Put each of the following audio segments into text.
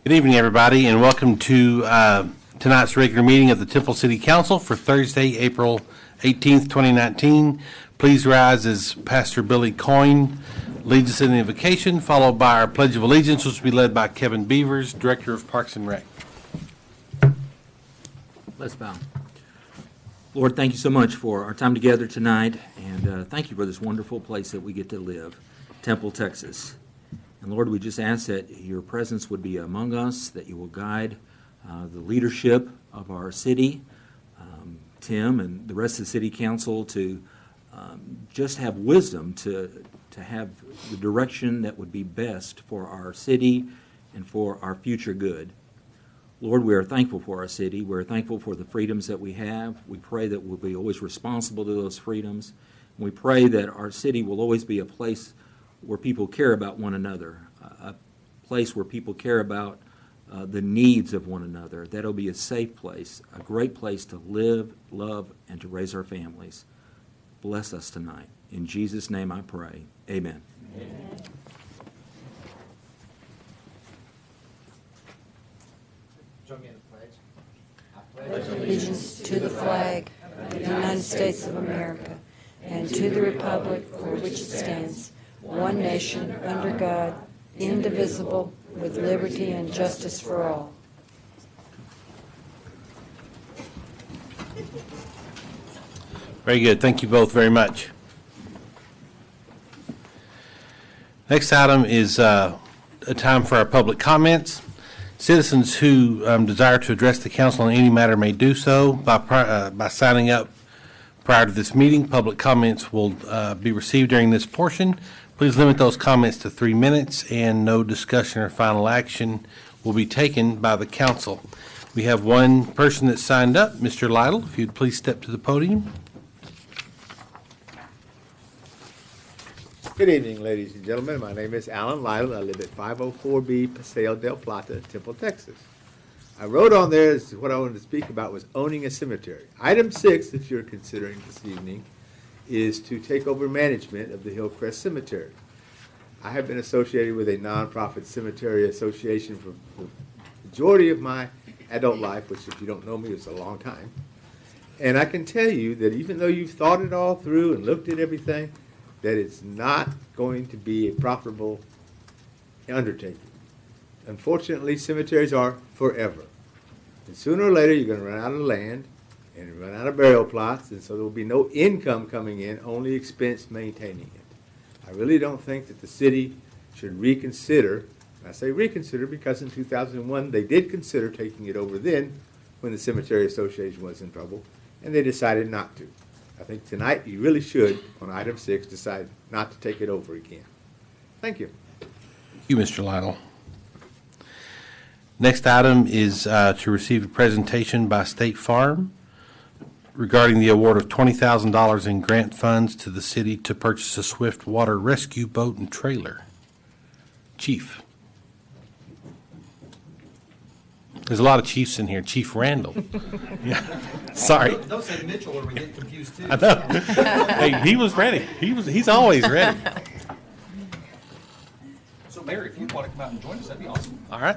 Good evening, everybody, and welcome to tonight's regular meeting of the Temple City Council for Thursday, April 18th, 2019. Please rise as Pastor Billy Coyne leads us in the invocation, followed by our Pledge of Allegiance, which will be led by Kevin Beavers, Director of Parks and Rec. Let's bow. Lord, thank you so much for our time together tonight, and thank you for this wonderful place that we get to live, Temple, Texas. And Lord, we just ask that your presence would be among us, that you will guide the leadership of our city, Tim and the rest of the city council, to just have wisdom to have the direction that would be best for our city and for our future good. Lord, we are thankful for our city. We're thankful for the freedoms that we have. We pray that we'll be always responsible to those freedoms. And we pray that our city will always be a place where people care about one another, a place where people care about the needs of one another. That'll be a safe place, a great place to live, love, and to raise our families. Bless us tonight. In Jesus' name I pray. Amen. Amen. Join me in the pledge. I pledge allegiance to the flag of the United States of America and to the republic for which it stands, one nation, under God, indivisible, with liberty and justice for all. Very good. Thank you both very much. Next item is a time for our public comments. Citizens who desire to address the council on any matter may do so by signing up prior to this meeting. Public comments will be received during this portion. Please limit those comments to 3 minutes, and no discussion or final action will be taken by the council. We have one person that signed up, Mr. Lytle. If you'd please step to the podium. Good evening, ladies and gentlemen. My name is Alan Lytle. I live at 504B Paseo del Plata, Temple, Texas. I wrote on there is what I wanted to speak about was owning a cemetery. Item 6 that you're considering this evening is to take over management of the Hillcrest Cemetery. I have been associated with a nonprofit cemetery association for the majority of my adult life, which if you don't know me is a long time. And I can tell you that even though you've thought it all through and looked at everything, that it's not going to be a profitable undertaking. Unfortunately, cemeteries are forever. And sooner or later, you're going to run out of land and run out of burial plots, and so there will be no income coming in, only expense maintaining it. I really don't think that the city should reconsider. And I say reconsider because in 2001, they did consider taking it over then when the Cemetery Association was in trouble, and they decided not to. I think tonight you really should, on item 6, decide not to take it over again. Thank you. Thank you, Mr. Lytle. Next item is to receive a presentation by State Farm regarding the award of $20,000 in grant funds to the city to purchase a Swift water rescue boat and trailer. Chief. There's a lot of chiefs in here. Chief Randall. Yeah. Sorry. Don't say Mitchell or we get confused too. I know. Hey, he was ready. He's always ready. So Mayor, if you want to come out and join us, that'd be awesome. All right.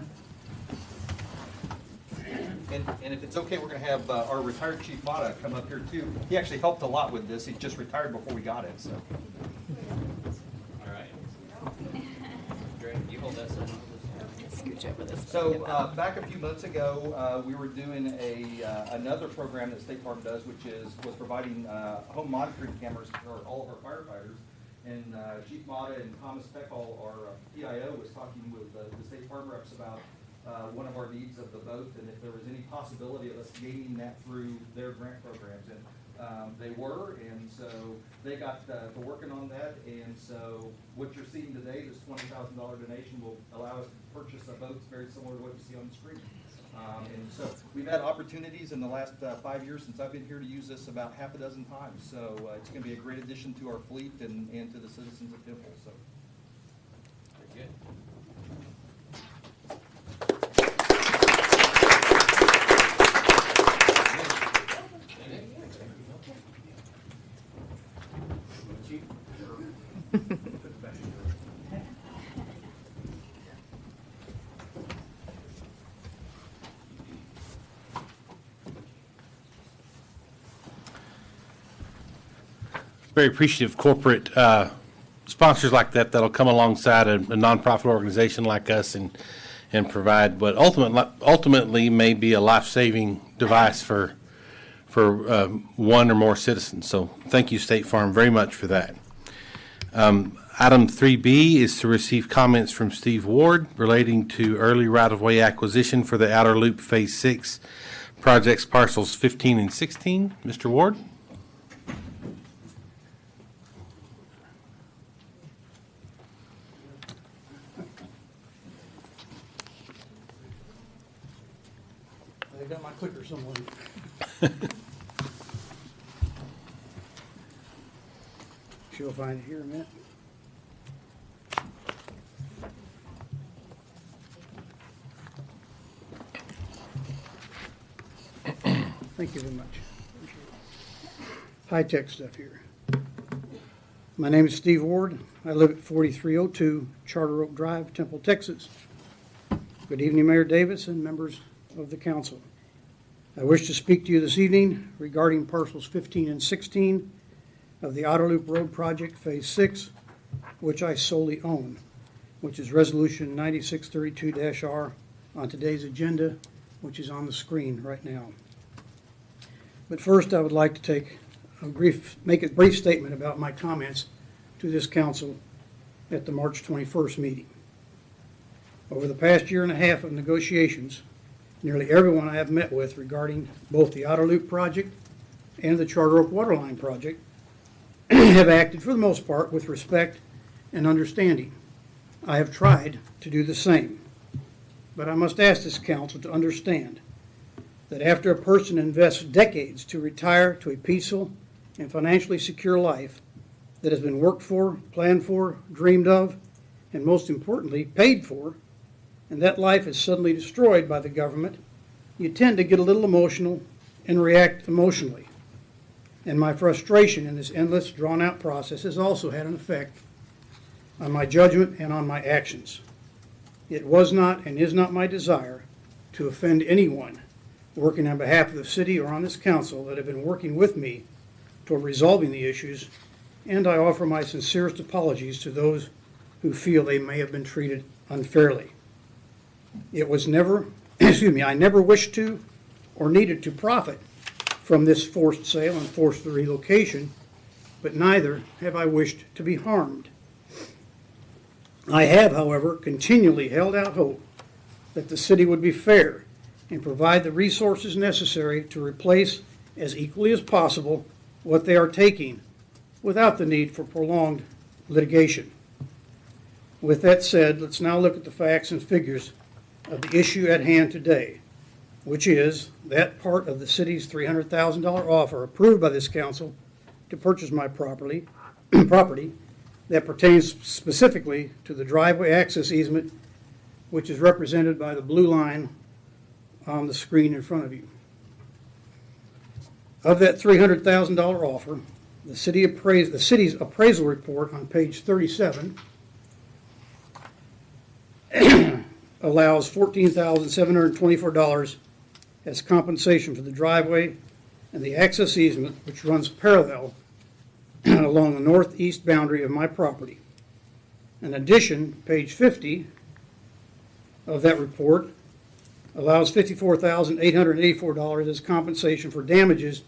And if it's okay, we're going to have our retired Chief Mata come up here too. He actually helped a lot with this. He just retired before we got it. So. All right. Great. You hold that side. So back a few months ago, we were doing another program that State Farm does, which was providing home monitoring cameras for all of our firefighters. And Chief Mata and Thomas Peckall, our PIO, was talking with the State Farm reps about one of our needs of the boat, and if there was any possibility of us gaining that through their grant programs. And they were, and so they got to working on that. And so what you're seeing today, this $20,000 donation, will allow us to purchase a boat very similar to what you see on the screen. And so we've had opportunities in the last 5 years since I've been here to use this about half a dozen times. So it's going to be a great addition to our fleet and to the citizens of Temple. So. Very good. very appreciative of corporate sponsors like that that'll come alongside a nonprofit organization like us and provide what ultimately may be a life-saving device for one or more citizens. So thank you, State Farm, very much for that. Item 3B is to receive comments from Steve Ward relating to early right-of-way acquisition for the Outer Loop Phase 6 projects parcels 15 and 16. Mr. Ward? I got my clicker somewhere. She'll find it here in a minute. Thank you very much. High-tech stuff here. My name is Steve Ward. I live at 4302 Charter Oak Drive, Temple, Texas. Good evening, Mayor Davis and members of the council. I wish to speak to you this evening regarding parcels 15 and 16 of the Outer Loop Road Project Phase 6, which I solely own, which is Resolution 9632-R on today's agenda, which is on the screen right now. But first, I would like to make a brief statement about my comments to this council at the March 21st meeting. Over the past year and a half of negotiations, nearly everyone I have met with regarding both the Outer Loop project and the Charter Oak Waterline project have acted, for the most part, with respect and understanding. I have tried to do the same. But I must ask this council to understand that after a person invests decades to retire to a peaceful and financially secure life that has been worked for, planned for, dreamed of, and most importantly, paid for, and that life is suddenly destroyed by the government, you tend to get a little emotional and react emotionally. And my frustration in this endless, drawn-out process has also had an effect on my judgment and on my actions. It was not and is not my desire to offend anyone working on behalf of the city or on this council that have been working with me toward resolving the issues, and I offer my sincerest apologies to those who feel they may have been treated unfairly. It was never, I never wished to or needed to profit from this forced sale and forced relocation, but neither have I wished to be harmed. I have, however, continually held out hope that the city would be fair and provide the resources necessary to replace as equally as possible what they are taking without the need for prolonged litigation. With that said, let's now look at the facts and figures of the issue at hand today, which is that part of the city's $300,000 offer approved by this council to purchase my property that pertains specifically to the driveway access easement, which is represented by the blue line on the screen in front of you. Of that $300,000 offer, the city's appraisal report on page 37 allows $14,724 as compensation for the driveway and the access easement, which runs parallel along the northeast boundary of my property. In addition, page 50 of that report allows $54,884 as compensation for damages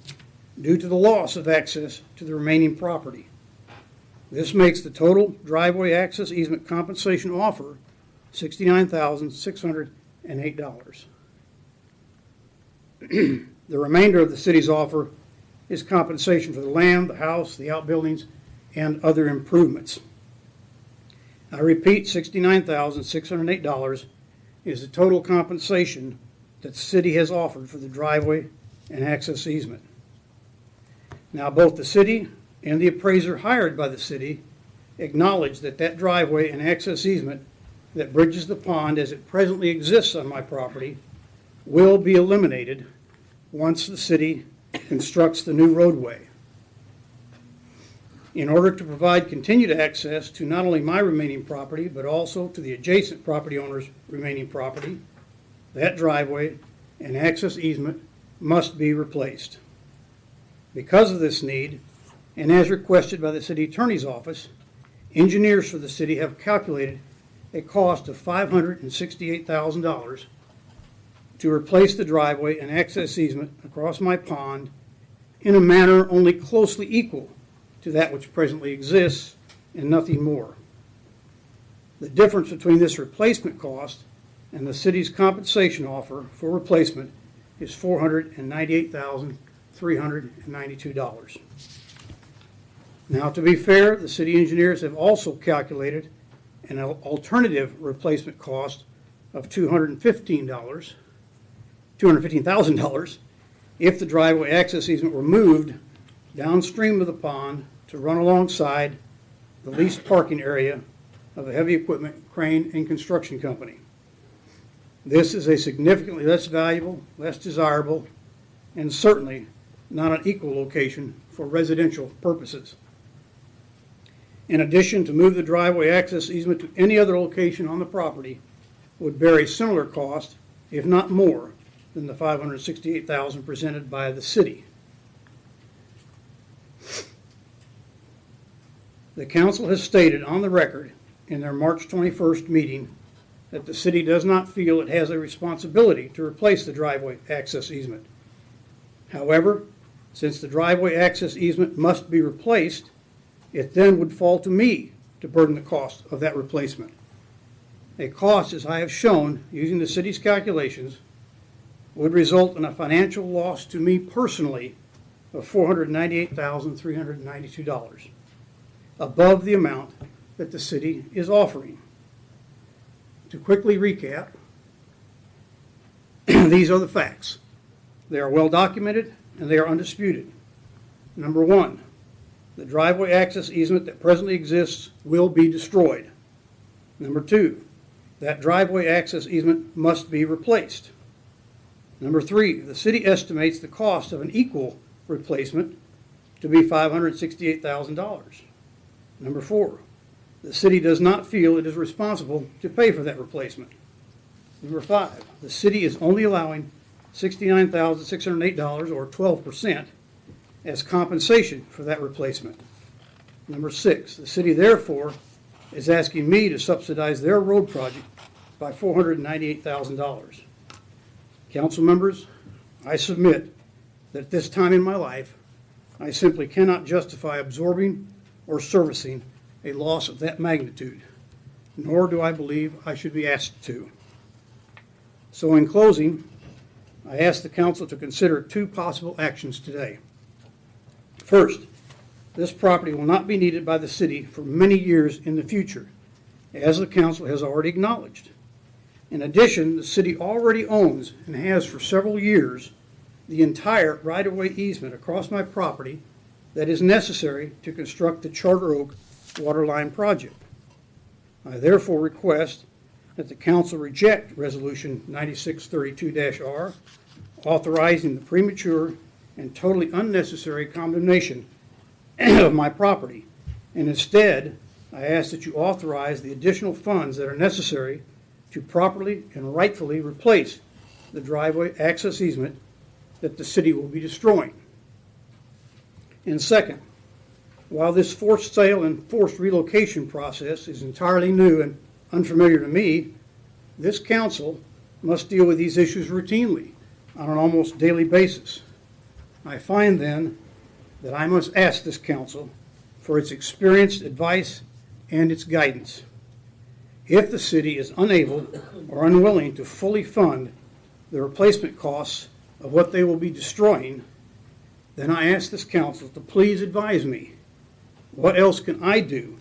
due to the loss of access to the remaining property. This makes the total driveway access easement compensation offer $69,608. The remainder of the city's offer is compensation for the land, the house, the outbuildings, and other improvements. I repeat, $69,608 is the total compensation that the city has offered for the driveway and access easement. Now, both the city and the appraiser hired by the city acknowledge that that driveway and access easement that bridges the pond as it presently exists on my property will be eliminated once the city constructs the new roadway. In order to provide continued access to not only my remaining property, but also to the adjacent property owner's remaining property, that driveway and access easement must be replaced. Because of this need, and as requested by the city attorney's office, engineers for the city have calculated a cost of $568,000 to replace the driveway and access easement across my pond in a manner only closely equal to that which presently exists and nothing more. The difference between this replacement cost and the city's compensation offer for replacement is $498,392. Now, to be fair, the city engineers have also calculated an alternative replacement cost of $215,000 if the driveway access easement were moved downstream of the pond to run alongside the leased parking area of a heavy equipment crane and construction company. This is a significantly less valuable, less desirable, and certainly not an equal location for residential purposes. In addition, to move the driveway access easement to any other location on the property would bear a similar cost, if not more, than the $568,000 presented by the city. The council has stated on the record in their March 21st meeting that the city does not feel it has a responsibility to replace the driveway access easement. However, since the driveway access easement must be replaced, it then would fall to me to burden the cost of that replacement. A cost, as I have shown using the city's calculations, would result in a financial loss to me personally of $498,392, above the amount that the city is offering. To quickly recap, these are the facts. They are well documented and they are undisputed. Number one, the driveway access easement that presently exists will be destroyed. Number two, that driveway access easement must be replaced. Number three, the city estimates the cost of an equal replacement to be $568,000. Number four, the city does not feel it is responsible to pay for that replacement. Number five, the city is only allowing $69,608, or 12%, as compensation for that replacement. Number six, the city therefore is asking me to subsidize their road project by $498,000. Council members, I submit that at this time in my life, I simply cannot justify absorbing or servicing a loss of that magnitude, nor do I believe I should be asked to. So in closing, I ask the council to consider two possible actions today. First, this property will not be needed by the city for many years in the future, as the council has already acknowledged. In addition, the city already owns and has for several years the entire right-of-way easement across my property that is necessary to construct the Charter Oak Waterline project. I therefore request that the council reject Resolution 9632-R, authorizing the premature and totally unnecessary condemnation of my property, and instead I ask that you authorize the additional funds that are necessary to properly and rightfully replace the driveway access easement that the city will be destroying. And second, while this forced sale and forced relocation process is entirely new and unfamiliar to me, this council must deal with these issues routinely on an almost daily basis. I find then that I must ask this council for its experienced advice and its guidance. If the city is unable or unwilling to fully fund the replacement costs of what they will be destroying, then I ask this council to please advise me, what else can I do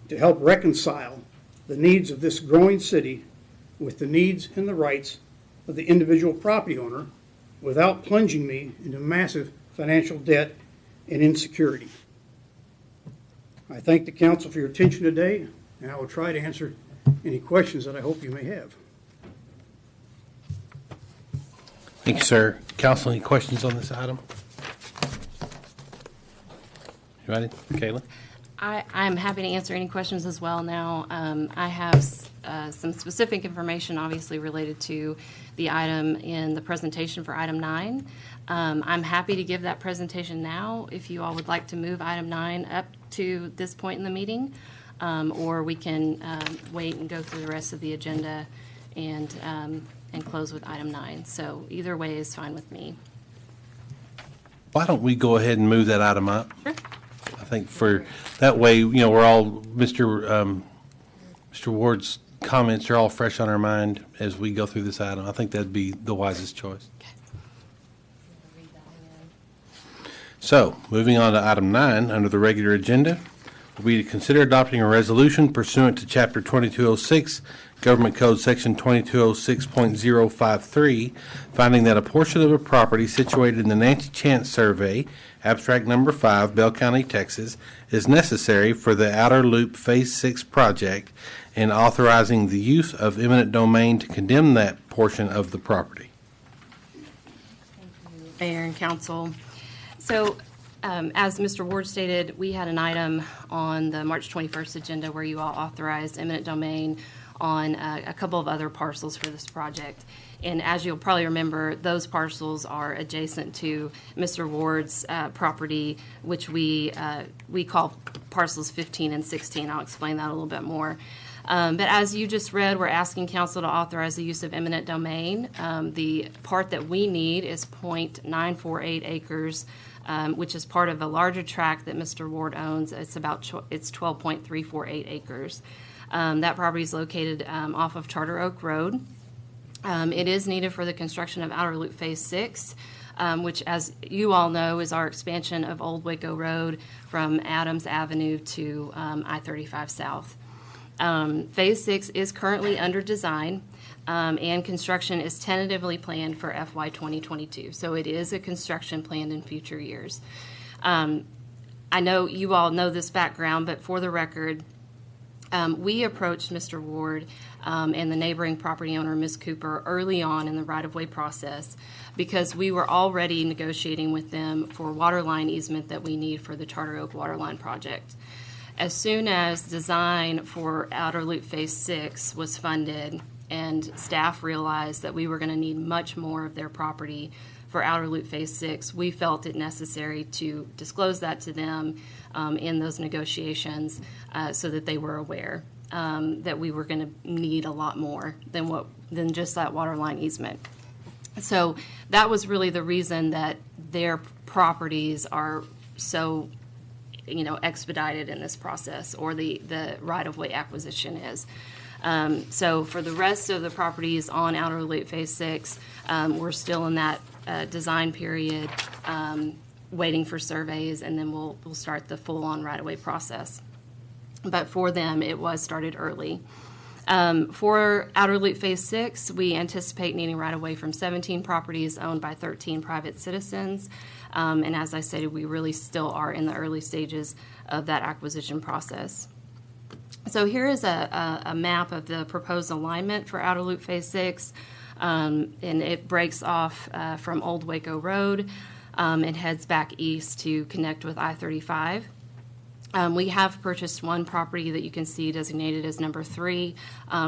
to help reconcile the needs of this growing city with the needs and the rights of the individual property owner without plunging me into massive financial debt and insecurity? I thank the council for your attention today, and I will try to answer any questions that I hope you may have. Thank you, sir. Council, any questions on this item? You ready, Kayla? I'm happy to answer any questions as well now. I have some specific information, obviously, related to the item in the presentation for item 9. I'm happy to give that presentation now if you all would like to move item 9 up to this point in the meeting, or we can wait and go through the rest of the agenda and close with item 9. So either way is fine with me. Why don't we go ahead and move that item up? Sure. I think for, that way, we're all, Mr. Ward's comments are all fresh on our mind as we go through this item. I think that'd be the wisest choice. So, moving on to item 9, under the regular agenda, will be to consider adopting a resolution pursuant to Chapter 2206, Government Code Section 2206.053, finding that a portion of a property situated in the Nancy Chance Survey, Abstract Number 5, Bell County, Texas, is necessary for the Outer Loop Phase 6 project, and authorizing the use of eminent domain to condemn that portion of the property. Mayor and council. So, as Mr. Ward stated, we had an item on the March 21st agenda where you all authorized eminent domain on a couple of other parcels for this project. And as you'll probably remember, those parcels are adjacent to Mr. Ward's property, which we call parcels 15 and 16. I'll explain that a little bit more. But as you just read, we're asking council to authorize the use of eminent domain. The part that we need is .948 acres, which is part of a larger tract that Mr. Ward owns. It's 12.348 acres. That property is located off of Charter Oak Road. It is needed for the construction of Outer Loop Phase 6, which, as you all know, is our expansion of Old Waco Road from Adams Avenue to I-35 South. Phase 6 is currently under design, and construction is tentatively planned for FY 2022. So it is a construction planned in future years. I know you all know this background, but for the record, we approached Mr. Ward and the neighboring property owner, Ms. Cooper, early on in the right-of-way process because we were already negotiating with them for water line easement that we need for the Charter Oak Water Line project. As soon as design for Outer Loop Phase 6 was funded and staff realized that we were going to need much more of their property for Outer Loop Phase 6, we felt it necessary to disclose that to them in those negotiations so that they were aware that we were going to need a lot more than just that water line easement. So that was really the reason that their properties are so expedited in this process, or the right-of-way acquisition is. So for the rest of the properties on Outer Loop Phase 6, we're still in that design period, waiting for surveys, and then we'll start the full-on right-of-way process. But for them, it was started early. For Outer Loop Phase 6, we anticipate needing right-of-way from 17 properties owned by 13 private citizens. And as I stated, we really still are in the early stages of that acquisition process. So here is a map of the proposed alignment for Outer Loop Phase 6. And it breaks off from Old Waco Road and heads back east to connect with I-35. We have purchased one property that you can see designated as number 3.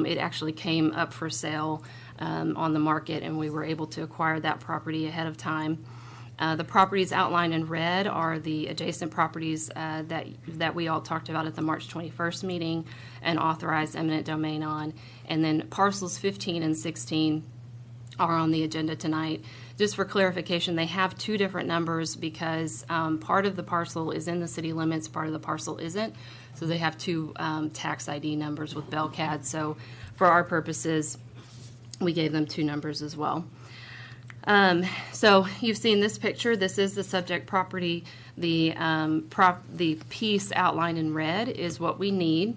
It actually came up for sale on the market, and we were able to acquire that property ahead of time. The properties outlined in red are the adjacent properties that we all talked about at the March 21st meeting and authorized eminent domain on. And then parcels 15 and 16 are on the agenda tonight. Just for clarification, they have 2 different numbers because part of the parcel is in the city limits, part of the parcel isn't. So they have 2 tax ID numbers with Belcad. So for our purposes, we gave them 2 numbers as well. So you've seen this picture. This is the subject property. The piece outlined in red is what we need.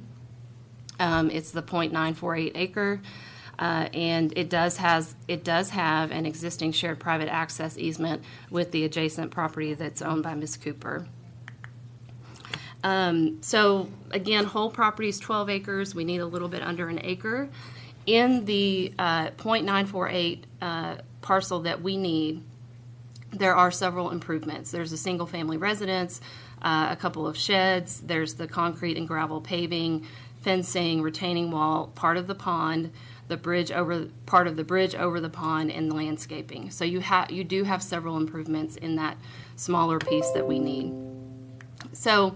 It's the .948 acre. And it does have an existing shared private access easement with the adjacent property that's owned by Ms. Cooper. So again, whole property is 12 acres. We need a little bit under an acre. In the .948 parcel that we need, there are several improvements. There's a single-family residence, a couple of sheds. There's the concrete and gravel paving, fencing, retaining wall, part of the pond, part of the bridge over the pond, and the landscaping. So you do have several improvements in that smaller piece that we need. So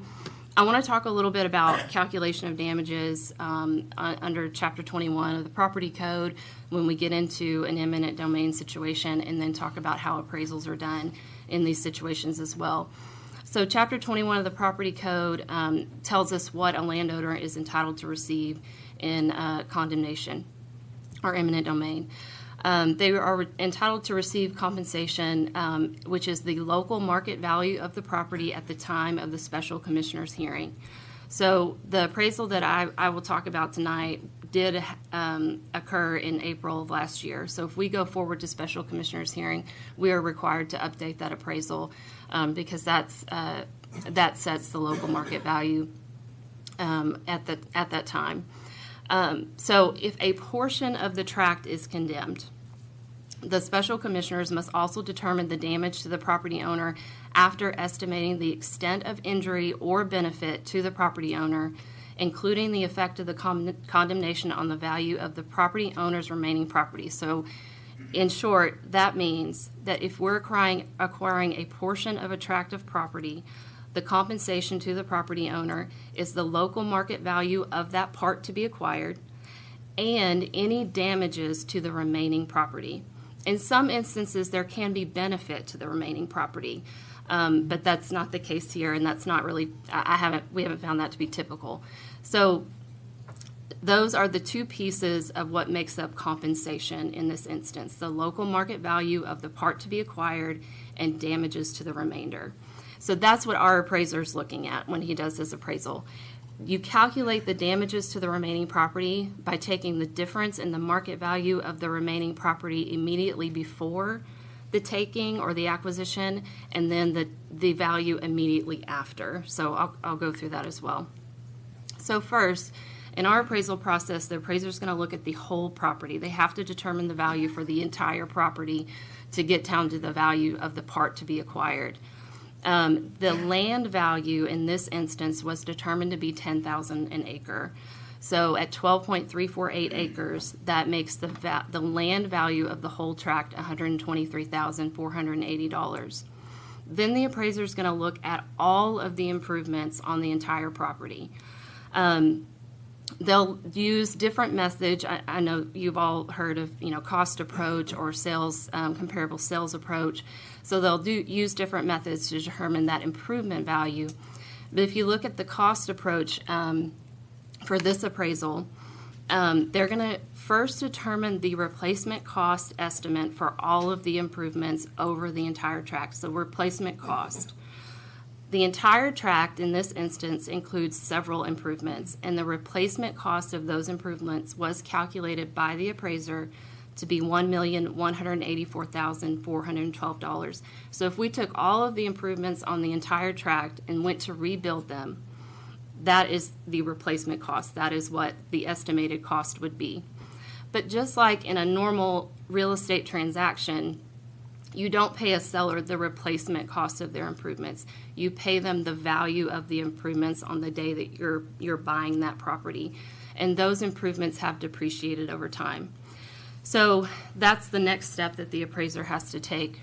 I want to talk a little bit about calculation of damages under Chapter 21 of the Property Code when we get into an eminent domain situation, and then talk about how appraisals are done in these situations as well. So Chapter 21 of the Property Code tells us what a landowner is entitled to receive in condemnation or eminent domain. They are entitled to receive compensation, which is the local market value of the property at the time of the special commissioner's hearing. So the appraisal that I will talk about tonight did occur in April of last year. So if we go forward to special commissioner's hearing, we are required to update that appraisal because that sets the local market value at that time. So if a portion of the tract is condemned, the special commissioners must also determine the damage to the property owner after estimating the extent of injury or benefit to the property owner, including the effect of the condemnation on the value of the property owner's remaining property. So in short, that means that if we're acquiring a portion of a tract of property, the compensation to the property owner is the local market value of that part to be acquired and any damages to the remaining property. In some instances, there can be benefit to the remaining property, but that's not the case here, and that's not really, we haven't found that to be typical. So those are the two pieces of what makes up compensation in this instance: the local market value of the part to be acquired and damages to the remainder. So that's what our appraiser is looking at when he does his appraisal. You calculate the damages to the remaining property by taking the difference in the market value of the remaining property immediately before the taking or the acquisition, and then the value immediately after. So I'll go through that as well. So first, in our appraisal process, the appraiser is going to look at the whole property. They have to determine the value for the entire property to get down to the value of the part to be acquired. The land value in this instance was determined to be $10,000 an acre. So at 12.348 acres, that makes the land value of the whole tract $123,480. Then the appraiser is going to look at all of the improvements on the entire property. They'll use different methods. I know you've all heard of, cost approach or sales, comparable sales approach. So they'll use different methods to determine that improvement value. But if you look at the cost approach for this appraisal, they're going to first determine the replacement cost estimate for all of the improvements over the entire tract. So replacement cost. The entire tract in this instance includes several improvements, and the replacement cost of those improvements was calculated by the appraiser to be $1,184,412. So if we took all of the improvements on the entire tract and went to rebuild them, that is the replacement cost. That is what the estimated cost would be. But just like in a normal real estate transaction, you don't pay a seller the replacement cost of their improvements. You pay them the value of the improvements on the day that you're buying that property. And those improvements have depreciated over time. So that's the next step that the appraiser has to take.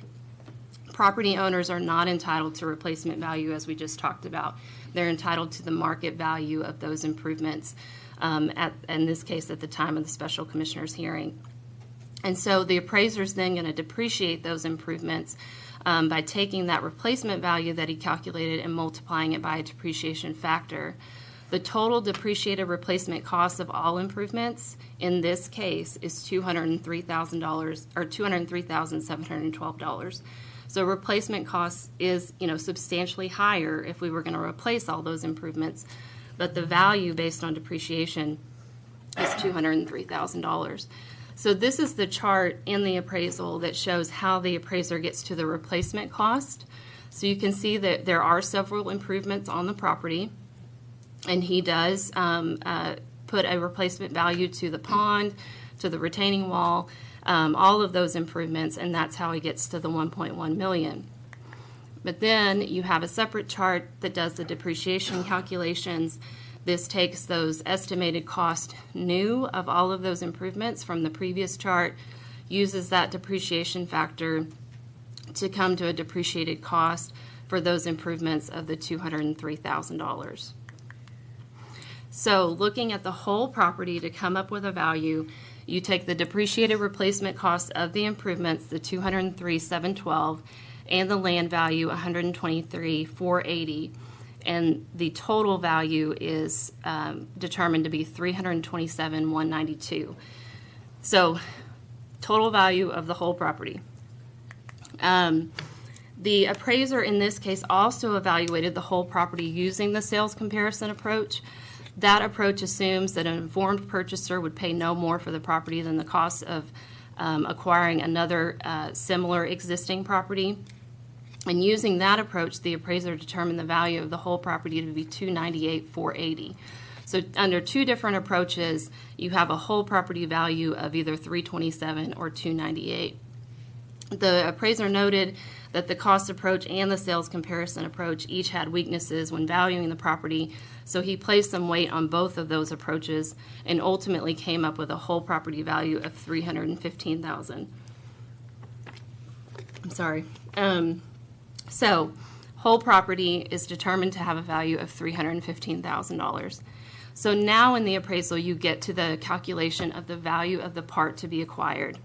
Property owners are not entitled to replacement value, as we just talked about. They're entitled to the market value of those improvements, in this case, at the time of the special commissioner's hearing. And so the appraiser is then going to depreciate those improvements by taking that replacement value that he calculated and multiplying it by a depreciation factor. The total depreciated replacement cost of all improvements in this case is $203,000 or $203,712. So replacement cost is, substantially higher if we were going to replace all those improvements, but the value based on depreciation is $203,000. So this is the chart in the appraisal that shows how the appraiser gets to the replacement cost. So you can see that there are several improvements on the property, and he does put a replacement value to the pond, to the retaining wall, all of those improvements, and that's how he gets to the $1.1 million. But then you have a separate chart that does the depreciation calculations. This takes those estimated cost new of all of those improvements from the previous chart, uses that depreciation factor to come to a depreciated cost for those improvements of the $203,000. So looking at the whole property to come up with a value, you take the depreciated replacement cost of the improvements, the $203,712, and the land value, $123,480, and the total value is determined to be $327,192. So total value of the whole property. The appraiser in this case also evaluated the whole property using the sales comparison approach. That approach assumes that an informed purchaser would pay no more for the property than the cost of acquiring another similar existing property. And using that approach, the appraiser determined the value of the whole property to be $298,480. So under two different approaches, you have a whole property value of either $327 or $298. The appraiser noted that the cost approach and the sales comparison approach each had weaknesses when valuing the property, so he placed some weight on both of those approaches and ultimately came up with a whole property value of $315,000. I'm sorry. So whole property is determined to have a value of $315,000. So now in the appraisal, you get to the calculation of the value of the part to be acquired.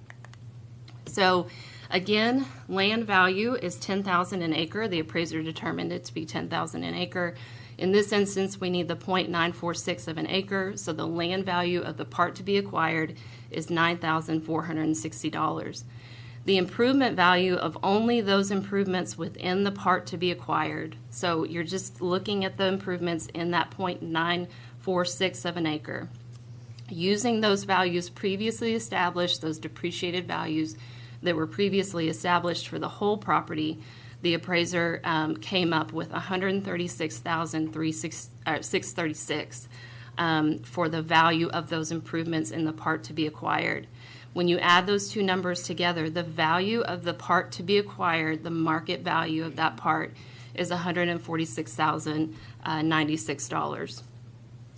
So again, land value is $10,000 an acre. The appraiser determined it to be $10,000 an acre. In this instance, we need the 0.946 of an acre, so the land value of the part to be acquired is $9,460. The improvement value of only those improvements within the part to be acquired, so you're just looking at the improvements in that 0.946 of an acre. Using those values previously established, those depreciated values that were previously established for the whole property, the appraiser came up with $136,636 for the value of those improvements in the part to be acquired. When you add those two numbers together, the value of the part to be acquired, the market value of that part, is $146,096.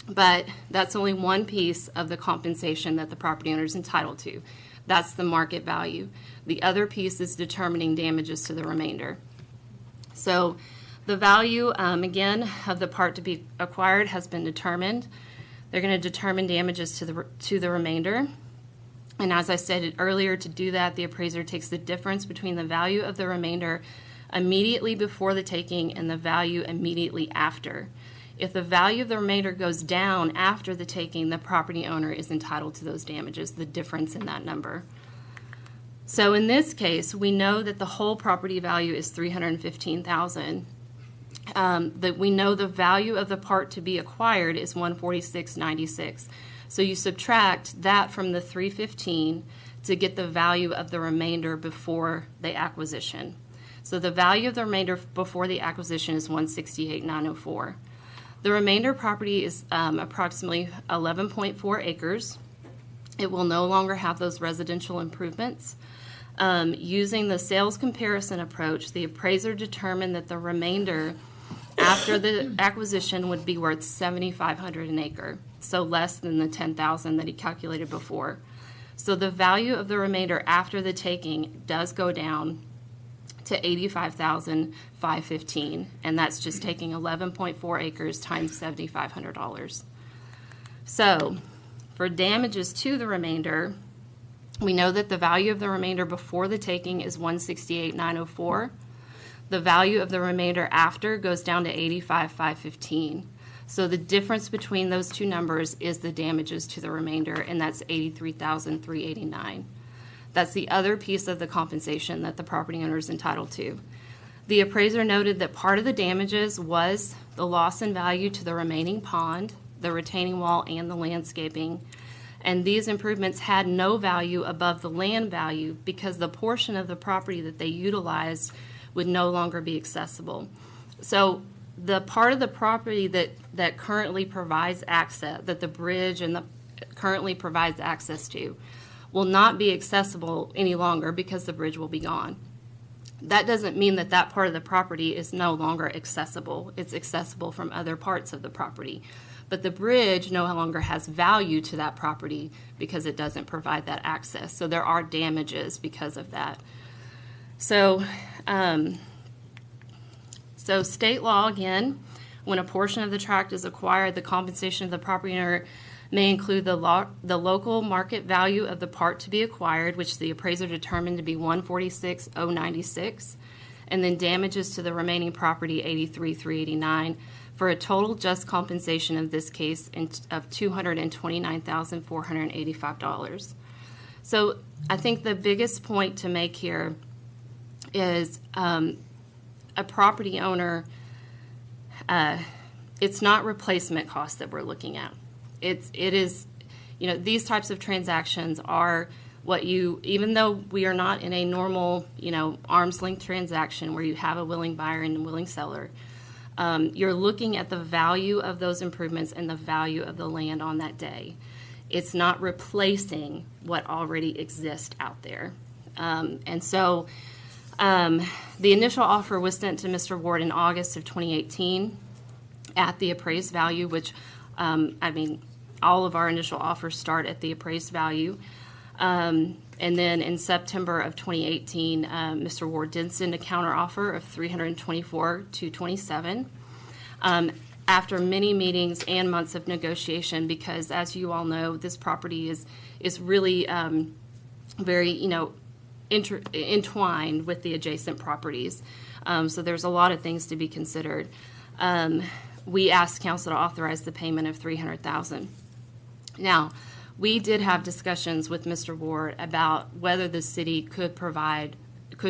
But that's only one piece of the compensation that the property owner is entitled to. That's the market value. The other piece is determining damages to the remainder. So the value, again, of the part to be acquired has been determined. They're going to determine damages to the remainder. And as I stated earlier, to do that, the appraiser takes the difference between the value of the remainder immediately before the taking and the value immediately after. If the value of the remainder goes down after the taking, the property owner is entitled to those damages, the difference in that number. So in this case, we know that the whole property value is $315,000. That we know the value of the part to be acquired is $146.96. So you subtract that from the $315 to get the value of the remainder before the acquisition. So the value of the remainder before the acquisition is $168,904. The remainder property is approximately 11.4 acres. It will no longer have those residential improvements. Using the sales comparison approach, the appraiser determined that the remainder after the acquisition would be worth $7,500 an acre, so less than the $10,000 that he calculated before. So the value of the remainder after the taking does go down to $85,515, and that's just taking 11.4 acres times $7,500. So for damages to the remainder, we know that the value of the remainder before the taking is $168,904. The value of the remainder after goes down to $85,515. So the difference between those two numbers is the damages to the remainder, and that's $83,389. That's the other piece of the compensation that the property owner is entitled to. The appraiser noted that part of the damages was the loss in value to the remaining pond, the retaining wall, and the landscaping. And these improvements had no value above the land value because the portion of the property that they utilized would no longer be accessible. So the part of the property that currently provides access, that the bridge currently provides access to, will not be accessible any longer because the bridge will be gone. That doesn't mean that that part of the property is no longer accessible. It's accessible from other parts of the property. But the bridge no longer has value to that property because it doesn't provide that access. So there are damages because of that. So, so state law, again, when a portion of the tract is acquired, the compensation of the property owner may include the local market value of the part to be acquired, which the appraiser determined to be $146,096, and then damages to the remaining property, $83,389, for a total just compensation of this case of $229,485. So I think the biggest point to make here is a property owner, it's not replacement costs that we're looking at. It is, you know, these types of transactions are what you, even though we are not in a normal, you know, arm's length transaction where you have a willing buyer and a willing seller, you're looking at the value of those improvements and the value of the land on that day. It's not replacing what already exists out there. And so the initial offer was sent to Mr. Ward in August of 2018 at the appraised value, which, I mean, all of our initial offers start at the appraised value. And then in September of 2018, Mr. Ward did send a counteroffer of $324,227 after many meetings and months of negotiation, because as you all know, this property is really very, you know, entwined with the adjacent properties. So there's a lot of things to be considered. We asked council to authorize the payment of $300,000. Now, we did have discussions with Mr. Ward about whether the city could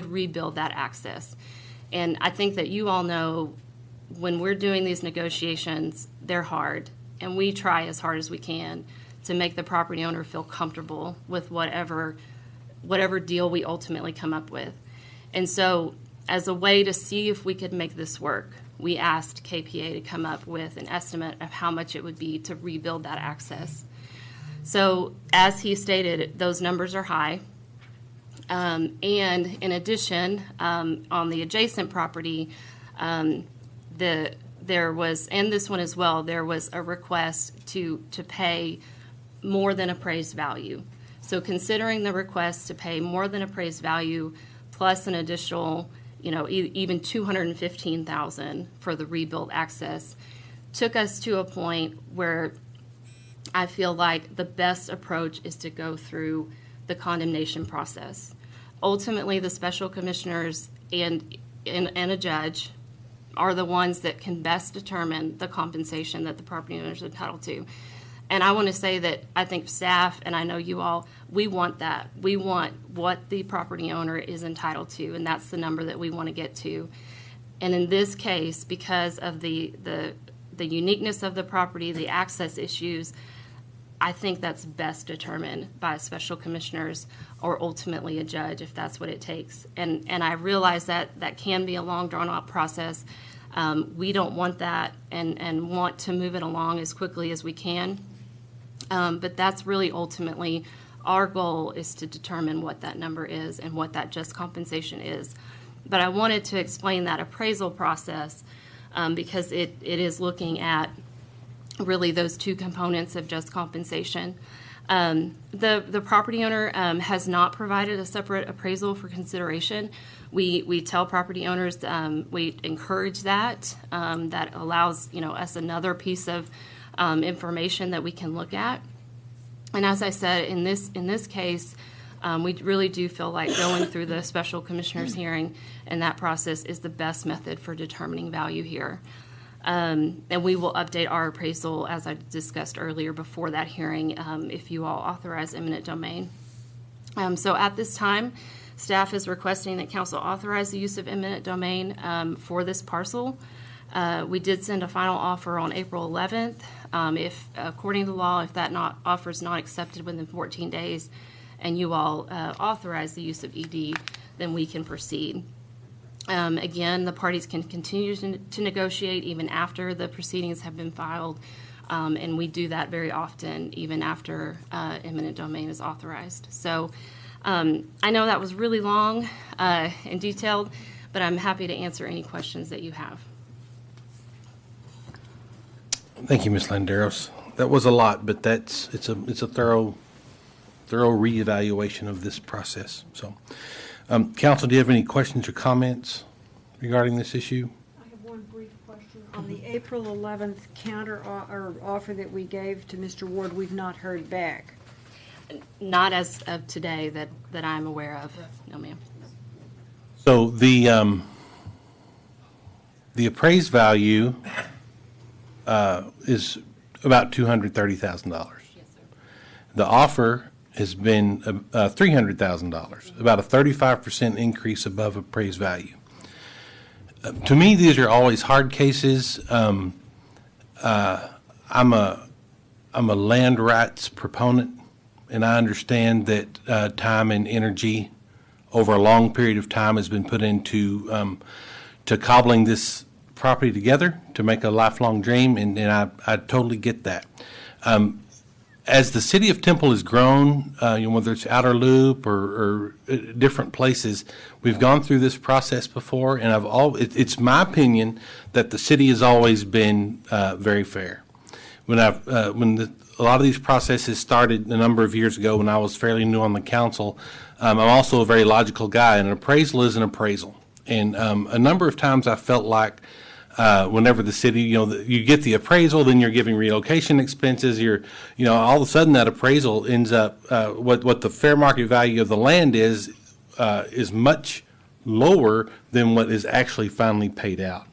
rebuild that access. And I think that you all know when we're doing these negotiations, they're hard. And we try as hard as we can to make the property owner feel comfortable with whatever deal we ultimately come up with. And so as a way to see if we could make this work, we asked KPA to come up with an estimate of how much it would be to rebuild that access. So as he stated, those numbers are high. And in addition, on the adjacent property, there was, and this one as well, there was a request to pay more than appraised value. So considering the request to pay more than appraised value plus an additional, you know, even $215,000 for the rebuilt access, took us to a point where I feel like the best approach is to go through the condemnation process. Ultimately, the special commissioners and a judge are the ones that can best determine the compensation that the property owner is entitled to. And I want to say that I think staff, and I know you all, we want that. We want what the property owner is entitled to, and that's the number that we want to get to. And in this case, because of the uniqueness of the property, the access issues, I think that's best determined by special commissioners or ultimately a judge if that's what it takes. And I realize that that can be a long, drawn-out process. We don't want that and want to move it along as quickly as we can. But that's really ultimately our goal, is to determine what that number is and what that just compensation is. But I wanted to explain that appraisal process because it is looking at really those two components of just compensation. The property owner has not provided a separate appraisal for consideration. We tell property owners, we encourage that. That allows, you know, us another piece of information that we can look at. And as I said, in this case, we really do feel like going through the special commissioner's hearing and that process is the best method for determining value here. And we will update our appraisal, as I discussed earlier, before that hearing, if you all authorize eminent domain. So at this time, staff is requesting that council authorize the use of eminent domain for this parcel. We did send a final offer on April 11th. If, according to law, if that offer is not accepted within 14 days and you all authorize the use of ED, then we can proceed. Again, the parties can continue to negotiate even after the proceedings have been filed, and we do that very often, even after eminent domain is authorized. So I know that was really long and detailed, but I'm happy to answer any questions that you have. Thank you, Ms. Landeros. That was a lot, but it's a thorough reevaluation of this process. So, council, do you have any questions or comments regarding this issue? I have one brief question. On the April 11th or offer that we gave to Mr. Ward, we've not heard back. Not as of today that I'm aware of. No, ma'am. So the appraised value is about $230,000. Yes, sir. The offer has been $300,000, about a 35% increase above appraised value. To me, these are always hard cases. I'm a land rights proponent, and I understand that time and energy over a long period of time has been put into to cobbling this property together to make a lifelong dream, and I totally get that. As the city of Temple has grown, whether it's Outer Loop or different places, we've gone through this process before, and it's my opinion that the city has always been very fair. When a lot of these processes started a number of years ago when I was fairly new on the council, I'm also a very logical guy, and an appraisal is an appraisal. And a number of times I felt like whenever the city, you get the appraisal, then you're giving relocation expenses. All of a sudden that appraisal ends up what the fair market value of the land is much lower than what is actually finally paid out.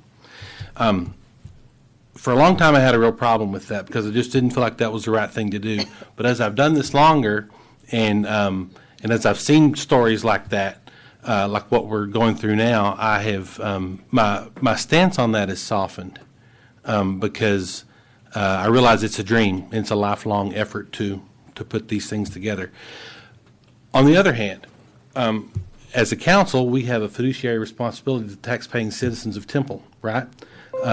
For a long time, I had a real problem with that because I just didn't feel like that was the right thing to do. But as I've done this longer, and as I've seen stories like that, like what we're going through now, I have my stance on that is softened because I realize it's a dream. It's a lifelong effort to put these things together. On the other hand, as a council, we have a fiduciary responsibility to tax-paying citizens of Temple, right?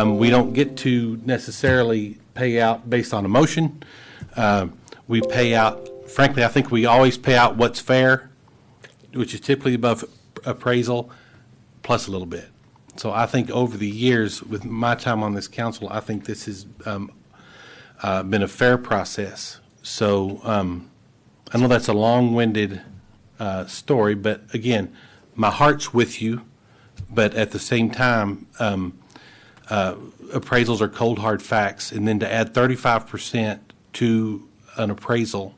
We don't get to necessarily pay out based on emotion. We pay out, frankly, I think we always pay out what's fair, which is typically above appraisal, plus a little bit. So I think over the years, with my time on this council, I think this has been a fair process. So I know that's a long-winded story, but again, my heart's with you, but at the same time, appraisals are cold, hard facts, and then to add 35% to an appraisal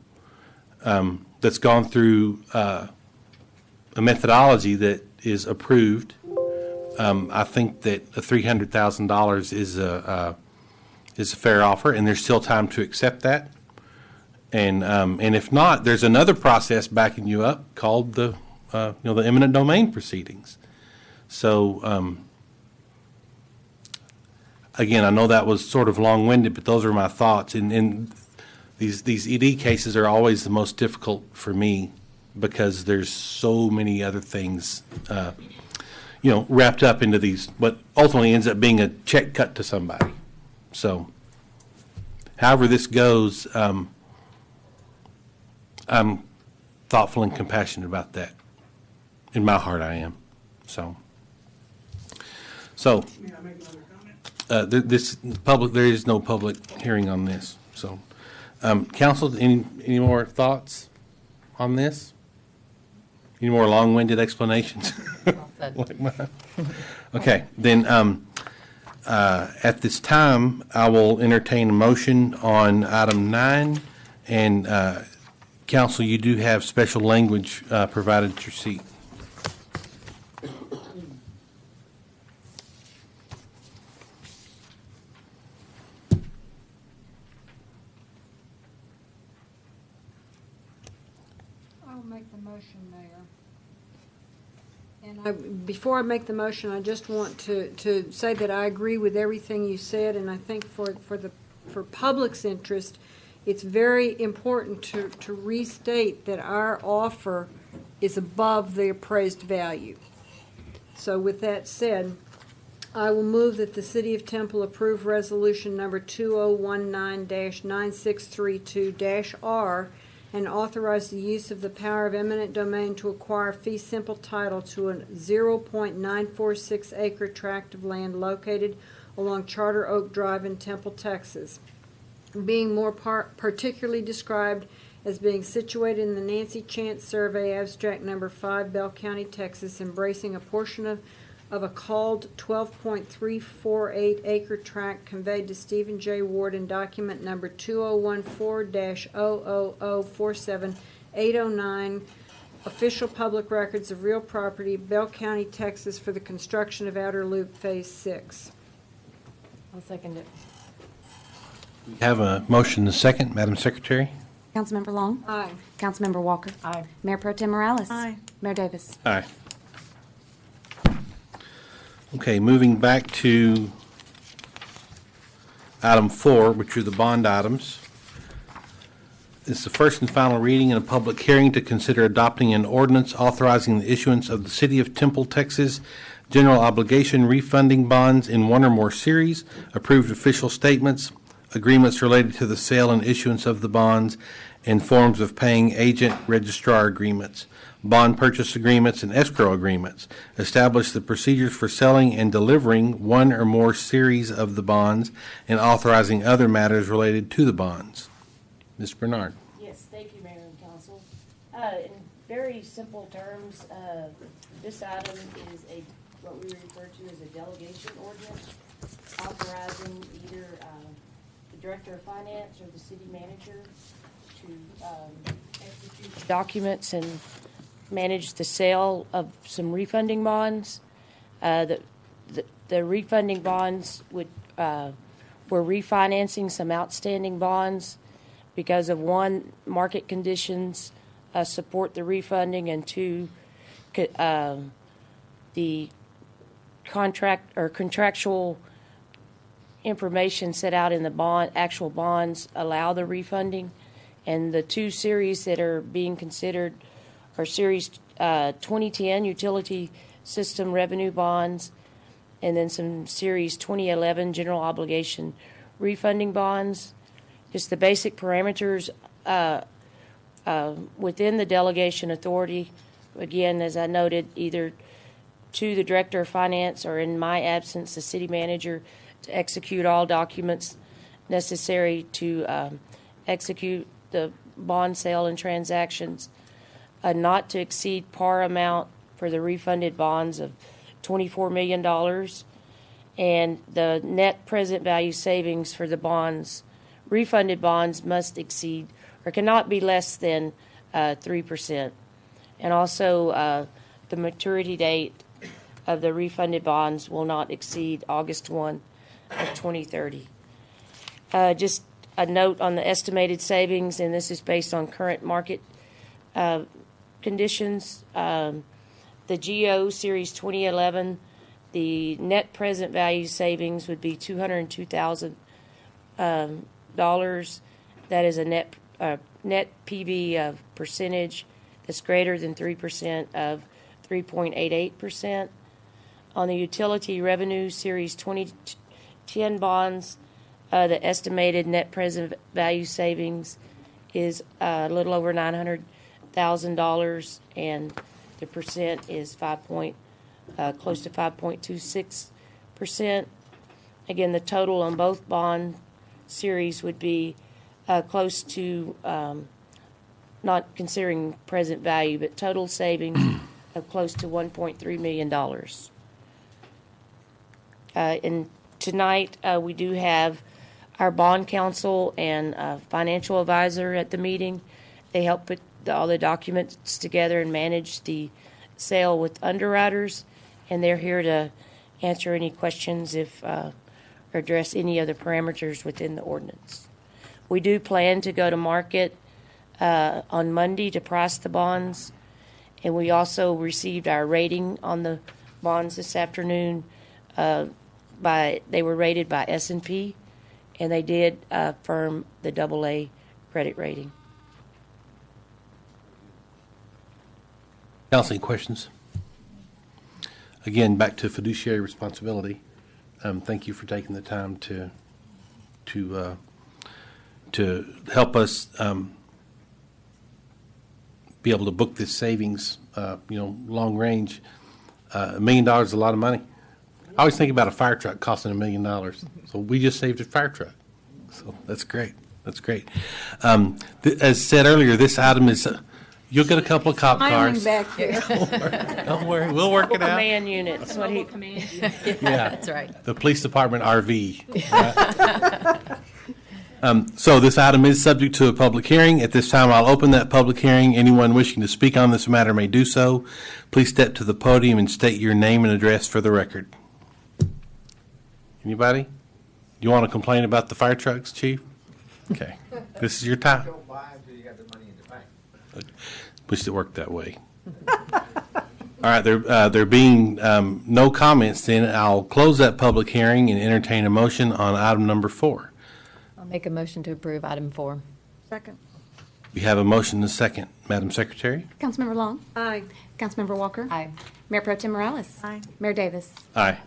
that's gone through a methodology that is approved, I think that $300,000 is a fair offer, and there's still time to accept that. And if not, there's another process backing you up called the eminent domain proceedings. So again, I know that was sort of long-winded, but those are my thoughts. And these ED cases are always the most difficult for me because there's so many other things, wrapped up into these, what ultimately ends up being a check cut to somebody. So, however this goes, I'm thoughtful and compassionate about that. In my heart, I am. So. May I make another comment? There is no public hearing on this. So, council, any more thoughts on this? Any more long-winded explanations? Like mine? Okay, then at this time, I will entertain a motion on item 9. And council, you do have special language provided at your seat. I'll make the motion, Mayor. And before I make the motion, I just want to say that I agree with everything you said, and I think for public's interest, it's very important to restate that our offer is above the appraised value. So with that said, I will move that the City of Temple approve resolution number 2019-9632-R and authorize the use of the power of eminent domain to acquire fee simple title to a 0.946 acre tract of land located along Charter Oak Drive in Temple, Texas, being more particularly described as being situated in the Nancy Chance Survey, abstract number 5, Bell County, Texas, embracing a portion of a called 12.348 acre tract conveyed to Stephen J. Ward in document number 2014-00047-809, official public records of real property, Bell County, Texas, for the construction of Outer Loop Phase 6. I'll second it. We have a motion and a second. Madam Secretary? Councilmember Long? Aye. Councilmember Walker? Aye. Mayor Pro Tem Morales? Aye. Mayor Davis? Aye. Okay, moving back to item 4, which are the bond items. It's the first and final reading and a public hearing to consider adopting an ordinance authorizing the issuance of the City of Temple, Texas general obligation refunding bonds in one or more series, approved official statements, agreements related to the sale and issuance of the bonds, and forms of paying agent registrar agreements, bond purchase agreements, and escrow agreements. Establish the procedures for selling and delivering one or more series of the bonds, and authorizing other matters related to the bonds. Ms. Bernard. Yes, thank you, Mayor and Council. In very simple terms, this item is what we refer to as a delegation ordinance, authorizing either the Director of Finance or the City Manager to execute documents and manage the sale of some refunding bonds. The refunding bonds were refinancing some outstanding bonds because of, one, market conditions support the refunding, and two, the contract or contractual information set out in the actual bonds allow the refunding. And the two series that are being considered are Series 2010 Utility System Revenue Bonds, and then some Series 2011 General Obligation Refunding Bonds. Just the basic parameters within the delegation authority, again, as I noted, either to the Director of Finance or, in my absence, the City Manager, to execute all documents necessary to execute the bond sale and transactions, not to exceed par amount for the refunded bonds of $24 million, and the net present value savings for the bonds, refunded bonds, must exceed or cannot be less than 3%. And also the maturity date of the refunded bonds will not exceed August 1 of 2030. Just a note on the estimated savings, and this is based on current market conditions. The GO Series 2011, the net present value savings would be $202,000. That is a net PV of percentage that's greater than 3% of 3.88%. On the Utility Revenue Series 2010 bonds, the estimated net present value savings is a little over $900,000, and the percent is close to 5.26%. Again, the total on both bond series would be close to, not considering present value, but total savings of close to $1.3 million. And tonight, we do have our bond counsel and financial advisor at the meeting. They help put all the documents together and manage the sale with underwriters, and they're here to answer any questions or address any of the parameters within the ordinance. We do plan to go to market on Monday to price the bonds, and we also received our rating on the bonds this afternoon. They were rated by S&P, and they did affirm the AA credit rating. Council, any questions? Again, back to fiduciary responsibility. Thank you for taking the time to help us be able to book this savings, long range. $1 million is a lot of money. I always think about a fire truck costing $1 million. So we just saved a fire truck. So that's great. That's great. As said earlier, this item is, you'll get a couple of cop Smiling cars. back there. Don't worry, we'll work it out. Command unit, that's what he, Yeah, That's right. the police department RV. So this item is subject to a public hearing. At this time, I'll open that public hearing. Anyone wishing to speak on this matter may do so. Please step to the podium and state your name and address for the record. Anybody? You want to complain about the fire trucks, Chief? Okay, this is your time. Don't buy them until you got the money in the bank. Wish it worked that way. All right, there being no comments, then I'll close that public hearing and entertain a motion on item number 4. I'll make a motion to approve item 4. Second. We have a motion and a second. Madam Secretary? Councilmember Long. Aye. Councilmember Walker. Aye. Mayor Pro Tem Morales. Aye. Mayor Davis. Aye.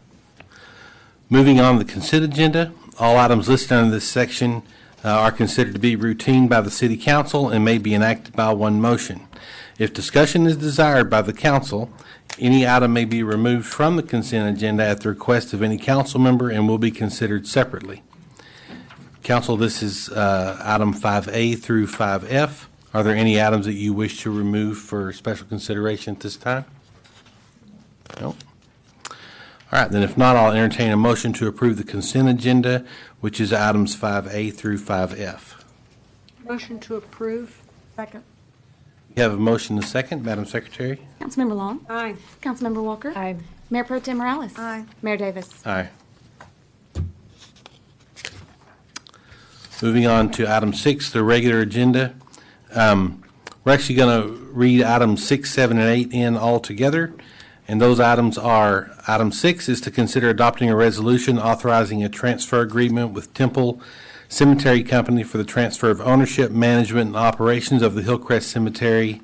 Moving on to the consent agenda, all items listed under this section are considered to be routine by the City Council and may be enacted by one motion. If discussion is desired by the council, any item may be removed from the consent agenda at the request of any council member and will be considered separately. Council, this is item 5A through 5F. Are there any items that you wish to remove for special consideration at this time? No. All right, then if not, I'll entertain a motion to approve the consent agenda, which is items 5A through 5F. Motion to approve. Second. You have a motion and a second, Madam Secretary? Councilmember Long. Aye. Councilmember Walker. Aye. Mayor Pro Tem Morales. Aye. Mayor Davis. Aye. Moving on to item 6, the regular agenda. We're actually going to read items 6, 7, and 8 in all together. And those items are, item 6 is to consider adopting a resolution authorizing a transfer agreement with Temple Cemetery Company for the transfer of ownership, management, and operations of the Hillcrest Cemetery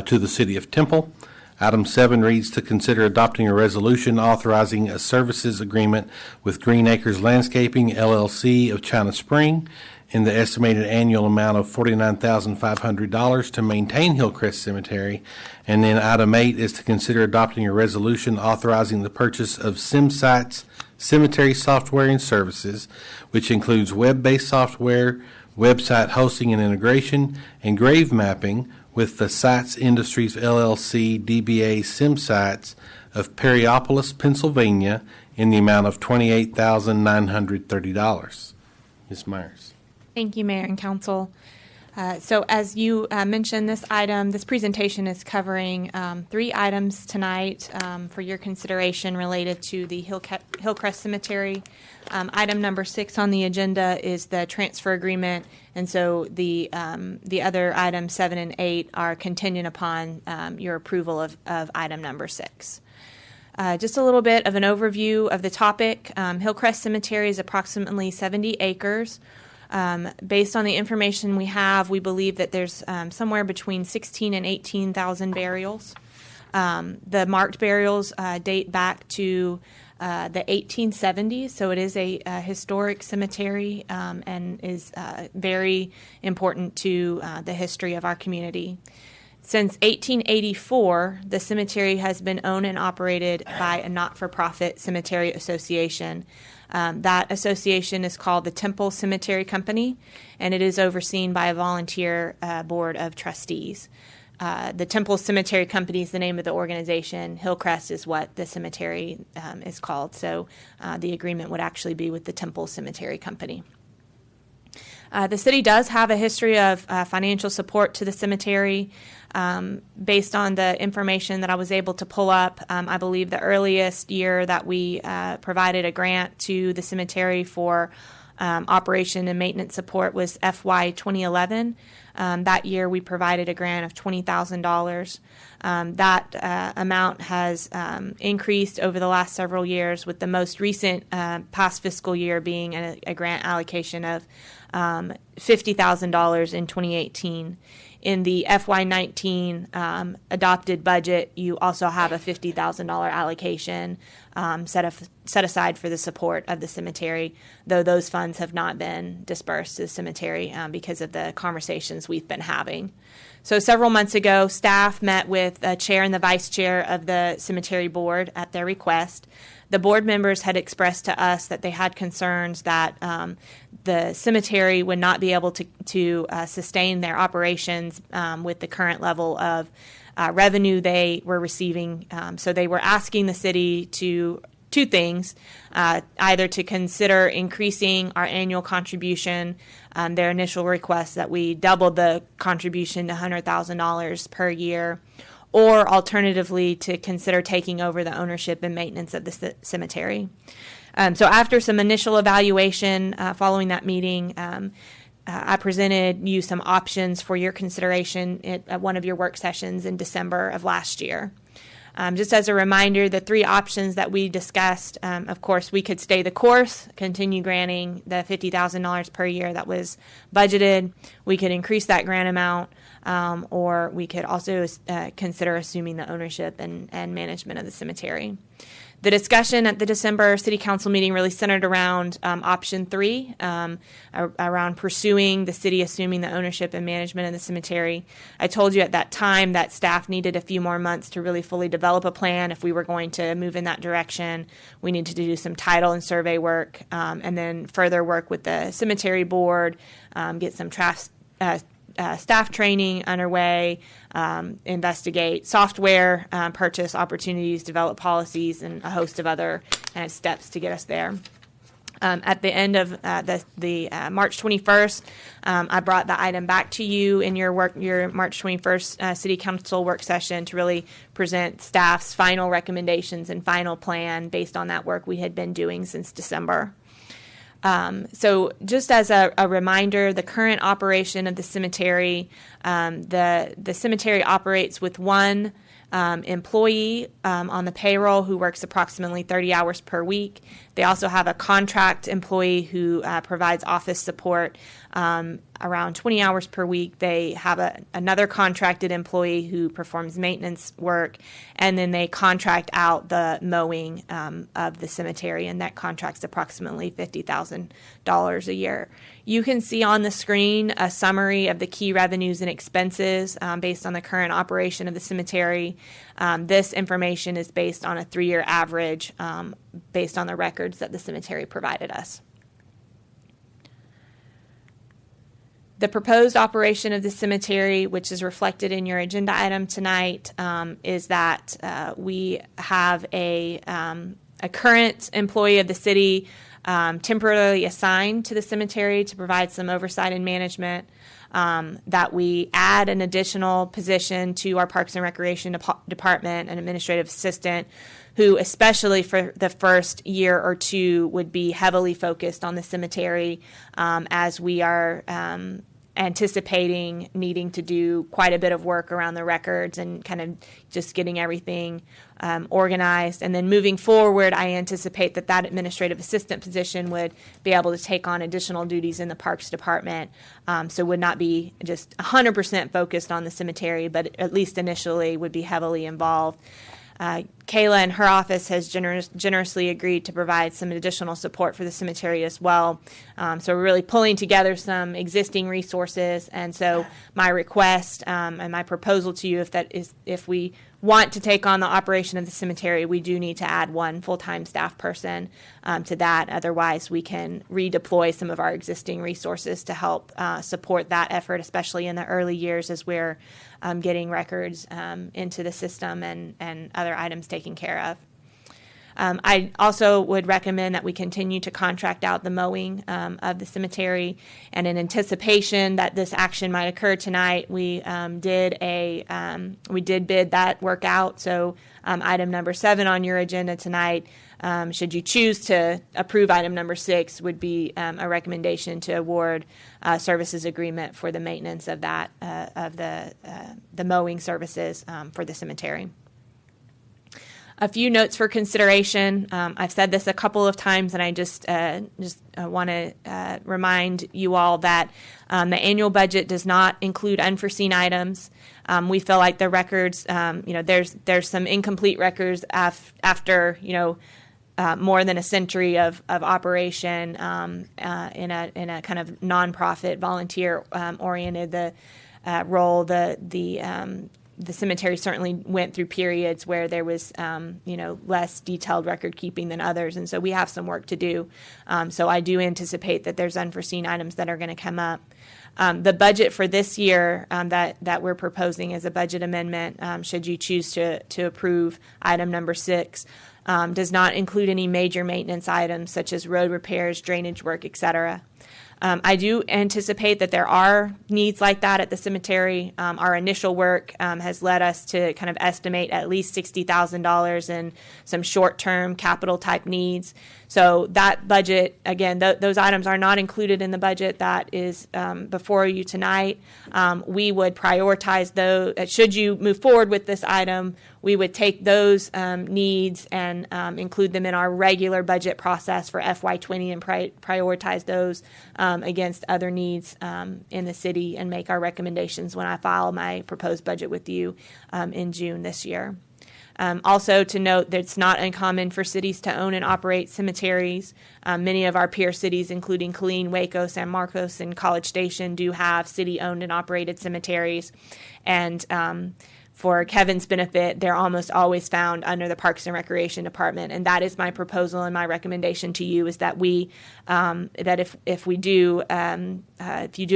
to the City of Temple. Item 7 reads to consider adopting a resolution authorizing a services agreement with Green Acres Landscaping, LLC of China Spring in the estimated annual amount of $49,500 to maintain Hillcrest Cemetery. And then item 8 is to consider adopting a resolution authorizing the purchase of SimSite's cemetery software and services, which includes web-based software, website hosting and integration, and grave mapping with the Sites Industries LLC DBA SimSites of Perryopolis, Pennsylvania, in the amount of $28,930. Ms. Myers. Thank you, Mayor and Council. So as you mentioned, this presentation is covering 3 items tonight for your consideration related to the Hillcrest Cemetery. Item number 6 on the agenda is the transfer agreement, and so the other items 7 and 8 are contingent upon your approval of item number 6. Just a little bit of an overview of the topic. Hillcrest Cemetery is approximately 70 acres. Based on the information we have, we believe that there's somewhere between 16 and 18,000 burials. The marked burials date back to the 1870s, so it is a historic cemetery and is very important to the history of our community. Since 1884, the cemetery has been owned and operated by a not-for-profit cemetery association. That association is called the Temple Cemetery Company, and it is overseen by a volunteer board of trustees. The Temple Cemetery Company is the name of the organization. Hillcrest is what the cemetery is called, so the agreement would actually be with the Temple Cemetery Company. The city does have a history of financial support to the cemetery. Based on the information that I was able to pull up, I believe the earliest year that we provided a grant to the cemetery for operation and maintenance support was FY 2011. That year we provided a grant of $20,000. That amount has increased over the last several years, with the most recent past fiscal year being a grant allocation of $50,000 in 2018. in the FY19 adopted budget, you also have a $50,000 allocation set aside for the support of the cemetery, though those funds have not been dispersed to the cemetery because of the conversations we've been having. So several months ago, staff met with the chair and the vice chair of the cemetery board at their request. The board members had expressed to us that they had concerns that the cemetery would not be able to sustain their operations with the current level of revenue they were receiving. So they were asking the city to two things, either to consider increasing our annual contribution, their initial request that we doubled the contribution to $100,000 per year, or alternatively to consider taking over the ownership and maintenance of the cemetery. So after some initial evaluation following that meeting, I presented you some options for your consideration at one of your work sessions in December of last year. Just as a reminder, the three options that we discussed, of course, we could stay the course, continue granting the $50,000 per year that was budgeted. We could increase that grant amount, or we could also consider assuming the ownership and management of the cemetery. The discussion at the December City Council meeting really centered around option 3, around pursuing the city assuming the ownership and management of the cemetery. I told you at that time that staff needed a few more months to really fully develop a plan. If we were going to move in that direction, we needed to do some title and survey work, and then further work with the cemetery board, get some staff training underway, investigate software purchase opportunities, develop policies, and a host of other steps to get us there. At the end of the March 21st, I brought the item back to you in your March 21st City Council work session to really present staff's final recommendations and final plan based on that work we had been doing since December. So just as a reminder, the current operation of the cemetery, the cemetery operates with one employee on the payroll who works approximately 30 hours per week. They also have a contract employee who provides office support around 20 hours per week. They have another contracted employee who performs maintenance work, and then they contract out the mowing of the cemetery, and that contract's approximately $50,000 a year. You can see on the screen a summary of the key revenues and expenses based on the current operation of the cemetery. This information is based on a 3-year average based on the records that the cemetery provided us. The proposed operation of the cemetery, which is reflected in your agenda item tonight, is that we have a current employee of the city temporarily assigned to the cemetery to provide some oversight and management, that we add an additional position to our Parks and Recreation Department, an administrative assistant, who especially for the first year or two would be heavily focused on the cemetery as we are anticipating needing to do quite a bit of work around the records and kind of just getting everything organized. And then moving forward, I anticipate that administrative assistant position would be able to take on additional duties in the Parks Department, so would not be just 100% focused on the cemetery, but at least initially would be heavily involved. Kayla and her office has generously agreed to provide some additional support for the cemetery as well. So we're really pulling together some existing resources. And so my request and my proposal to you, if we want to take on the operation of the cemetery, we do need to add one full-time staff person to that. Otherwise, we can redeploy some of our existing resources to help support that effort, especially in the early years as we're getting records into the system and other items taken care of. I also would recommend that we continue to contract out the mowing of the cemetery, and in anticipation that this action might occur tonight, we did bid that work out. So item number 7 on your agenda tonight, should you choose to approve item number 6, would be a recommendation to award services agreement for the maintenance of that of the mowing services for the cemetery. A few notes for consideration. I've said this a couple of times, and I just want to remind you all that the annual budget does not include unforeseen items. We feel like the records, there's some incomplete records after more than a century of operation in a kind of nonprofit, volunteer oriented role. The cemetery certainly went through periods where there was, less detailed record keeping than others, and so we have some work to do. So I do anticipate that there's unforeseen items that are going to come up. The budget for this year that we're proposing as a budget amendment, should you choose to approve item number 6, does not include any major maintenance items such as road repairs, drainage work, et cetera. I do anticipate that there are needs like that at the cemetery. Our initial work has led us to kind of estimate at least $60,000 in some short-term capital type needs. So that budget, again, those items are not included in the budget that is before you tonight. We would prioritize those. Should you move forward with this item, we would take those needs and include them in our regular budget process for FY20 and prioritize those against other needs in the city and make our recommendations when I file my proposed budget with you in June this year. Also to note that it's not uncommon for cities to own and operate cemeteries. Many of our peer cities, including Killeen, Waco, San Marcos, and College Station, do have city-owned and operated cemeteries. And for Kevin's benefit, they're almost always found under the Parks and Recreation Department, and that is my proposal and my recommendation to you is that if you do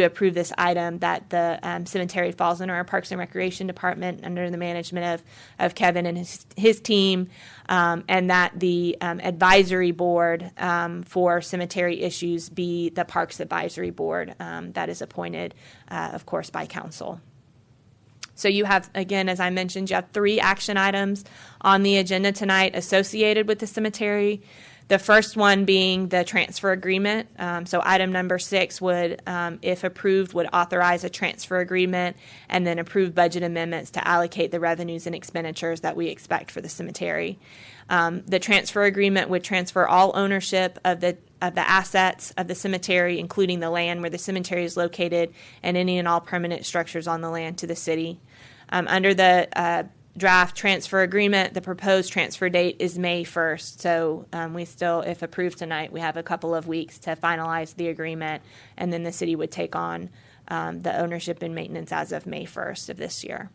approve this item, that the cemetery falls under our Parks and Recreation Department under the management of Kevin and his team, and that the advisory board for cemetery issues be the Parks Advisory Board that is appointed, of course, by council. So you have, again, as I mentioned, you have 3 action items on the agenda tonight associated with the cemetery. The first one being the transfer agreement. So item number 6 would, if approved, would authorize a transfer agreement and then approve budget amendments to allocate the revenues and expenditures that we expect for the cemetery. The transfer agreement would transfer all ownership of the assets of the cemetery, including the land where the cemetery is located, and any and all permanent structures on the land to the city. Under the draft transfer agreement, the proposed transfer date is May 1st. So we still, if approved tonight, we have a couple of weeks to finalize the agreement, and then the city would take on the ownership and maintenance as of May 1st of this year.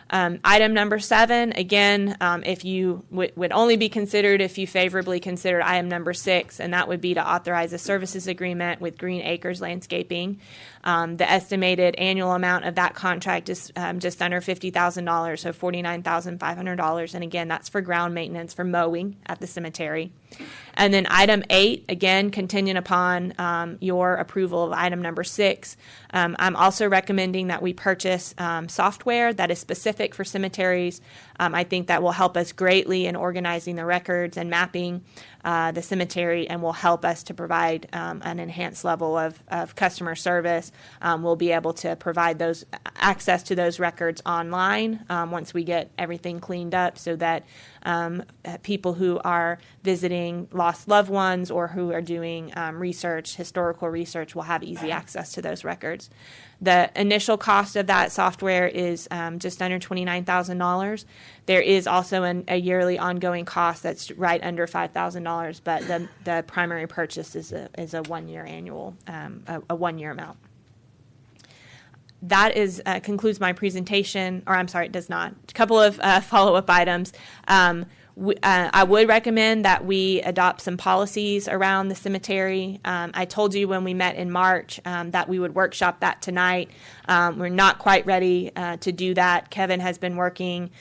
Item number 7, again, if you would only be considered if you favorably considered item number 6, and that would be to authorize a services agreement with Green Acres Landscaping. The estimated annual amount of that contract is just under $50,000, so $49,500, and again, that's for ground maintenance for mowing at the cemetery. And then item 8, again, contingent upon your approval of item number 6. I'm also recommending that we purchase software that is specific for cemeteries. I think that will help us greatly in organizing the records and mapping the cemetery, and will help us to provide an enhanced level of customer service. We'll be able to provide those access to those records online once we get everything cleaned up, so that people who are visiting lost loved ones or who are doing historical research, will have easy access to those records. The initial cost of that software is just under $29,000. There is also a yearly ongoing cost that's right under $5,000, but the primary purchase is a 1-year annual, a 1-year amount. That concludes my presentation, or I'm sorry, it does not. A couple of follow-up items. I would recommend that we adopt some policies around the cemetery. I told you when we met in March that we would workshop that tonight. We're not quite ready to do that. Kevin has been working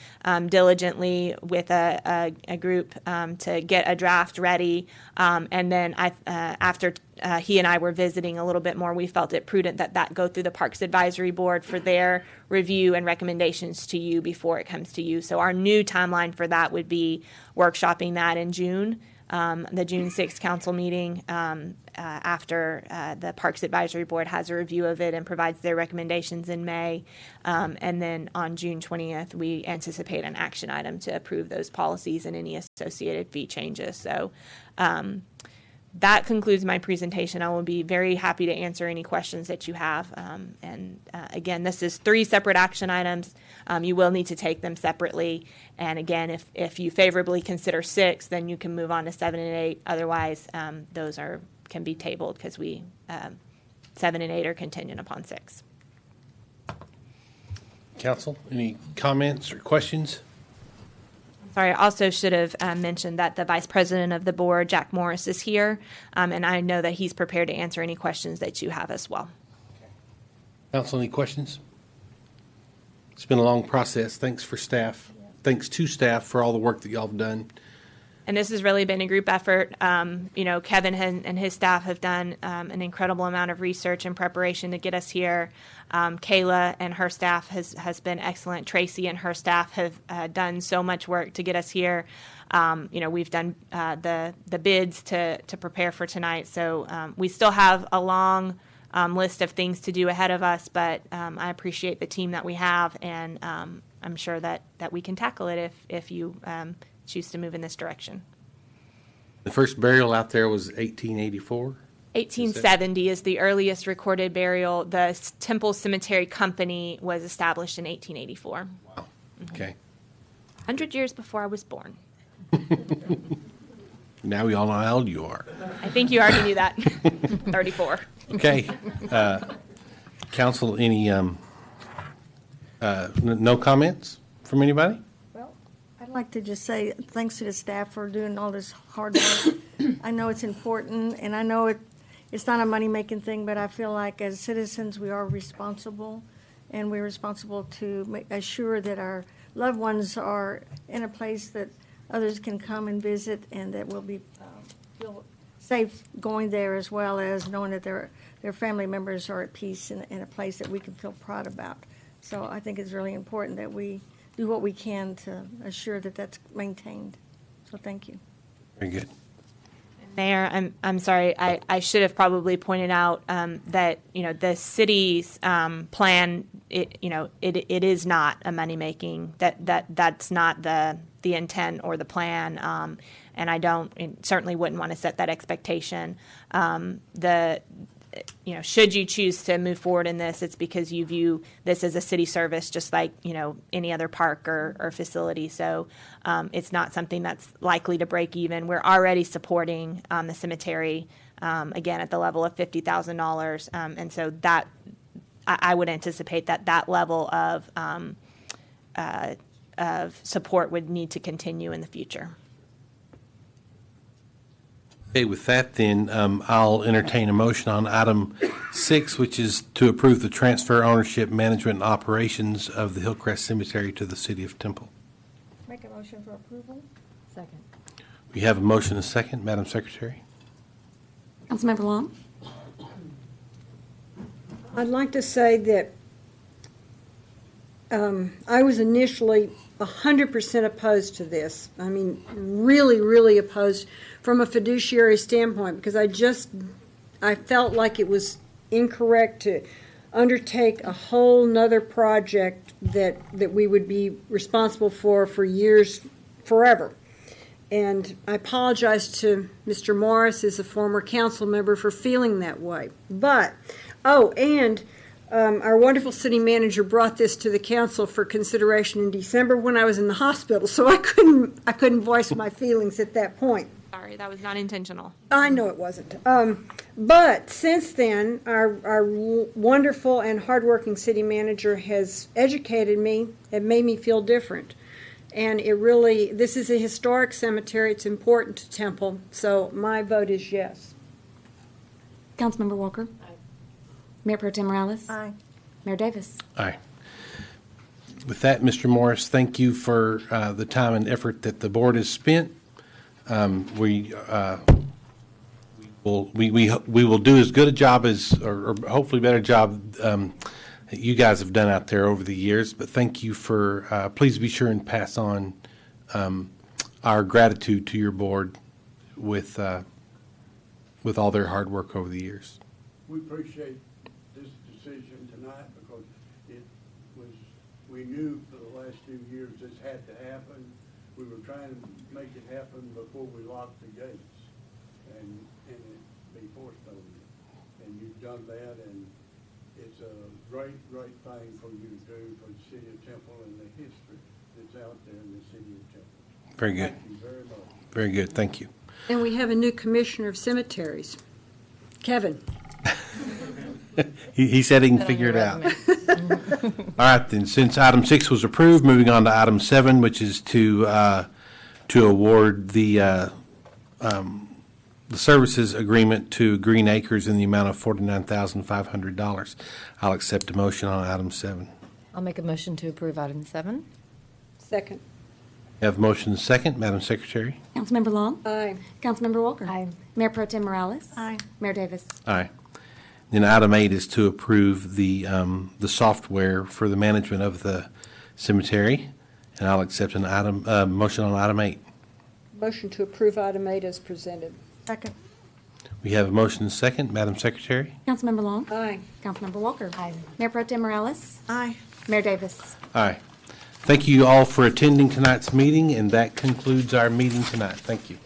diligently with a group to get a draft ready, and then after he and I were visiting a little bit more, we felt it prudent that that go through the Parks Advisory Board for their review and recommendations to you before it comes to you. So our new timeline for that would be workshopping that in June, the June 6th council meeting, after the Parks Advisory Board has a review of it and provides their recommendations in May. And then on June 20th, we anticipate an action item to approve those policies and any associated fee changes. So that concludes my presentation. I will be very happy to answer any questions that you have. Again, this is 3 separate action items. You will need to take them separately. And again, if you favorably consider 6, then you can move on to 7 and 8. Otherwise, those can be tabled because 7 and 8 are contingent upon 6. Council, any comments or questions? Sorry, I also should have mentioned that the Vice President of the Board, Jack Morris, is here, and I know that he's prepared to answer any questions that you have as well. Council, any questions? It's been a long process. Thanks to staff for all the work that y'all have done. And this has really been a group effort. Kevin and his staff have done an incredible amount of research and preparation to get us here. Kayla and her staff has been excellent. Tracy and her staff have done so much work to get us here. We've done the bids to prepare for tonight. So we still have a long list of things to do ahead of us, but I appreciate the team that we have, and I'm sure that we can tackle it if you choose to move in this direction. The first burial out there was 1884? 1870 is the earliest recorded burial. The Temple Cemetery Company was established in 1884. Wow. Okay. 100 years before I was born. Now we all know how old you are. I think you already knew that. 34. Okay. Council, any no comments from anybody? Well, I'd like to just say thanks to the staff for doing all this hard work. I know it's important, and I know it's not a money-making thing, but I feel like as citizens, we are responsible, and we're responsible to assure that our loved ones are in a place that others can come and visit, and that we'll be feel safe going there, as well as knowing that their family members are at peace in a place that we can feel proud about. So I think it's really important that we do what we can to assure that that's maintained. So thank you. Very good. Mayor, I'm sorry. I should have probably pointed out that the city's plan. It is not a money making. That's not the intent or the plan. And I certainly wouldn't want to set that expectation. Should you choose to move forward in this, it's because you view this as a city service, just like, any other park or facility. So it's not something that's likely to break even. We're already supporting the cemetery, again, at the level of $50,000. And so that I would anticipate that level of support would need to continue in the future. Okay, with that then, I'll entertain a motion on item 6, which is to approve the transfer, ownership, management, and operations of the Hillcrest Cemetery to the City of Temple. Make a motion for approval. Second. We have a motion and a second. Madam Secretary? Councilmember Long? I'd like to say that I was initially 100% opposed to this. I mean, really, really opposed from a fiduciary standpoint, because I felt like it was incorrect to undertake a whole nother project that we would be responsible for years, forever. And I apologize to Mr. Morris, as a former council member, for feeling that way. But, our wonderful city manager brought this to the council for consideration in December when I was in the hospital, so I couldn't voice my feelings at that point. Sorry, that was not intentional. I know it wasn't. But since then, our wonderful and hardworking city manager has educated me and made me feel different. And this is a historic cemetery. It's important to Temple, so my vote is yes. Councilmember Walker? Aye. Mayor Pro Tem Morales? Aye. Mayor Davis? Aye. With that, Mr. Morris, thank you for the time and effort that the board has spent. We will we will do as good a job as, or hopefully better job that you guys have done out there over the years. But thank you for, please be sure and pass on our gratitude to your board with all their hard work over the years. We appreciate this decision tonight because it was, we knew for the last few years this had to happen. We were trying to make it happen before we locked the gates and it be forced on you. And you've done that, and it's a great, great thing for you to do for the city of Temple and the history that's out there in the city of Temple. Very good. Thank you very much. Very good. Thank you. And we have a new commissioner of cemeteries, Kevin. He said he can figure it out. All right, then, since item 6 was approved, moving on to item 7, which is to award the services agreement to Green Acres in the amount of $49,500. I'll accept a motion on item 7. I'll make a motion to approve item 7. Second. Have motion second. Madam Secretary? Councilmember Long? Aye. Councilmember Walker? Aye. Mayor Pro Tem Morales? Aye. Mayor Davis? Aye. Then item 8 is to approve the software for the management of the cemetery, and I'll accept an motion on item 8. Motion to approve item 8 as presented. Second. We have a motion second. Madam Secretary? Councilmember Long? Aye. Councilmember Walker? Aye. Mayor Pro Tem Morales? Aye. Mayor Davis? Aye. Thank you all for attending tonight's meeting, and that concludes our meeting tonight. Thank you.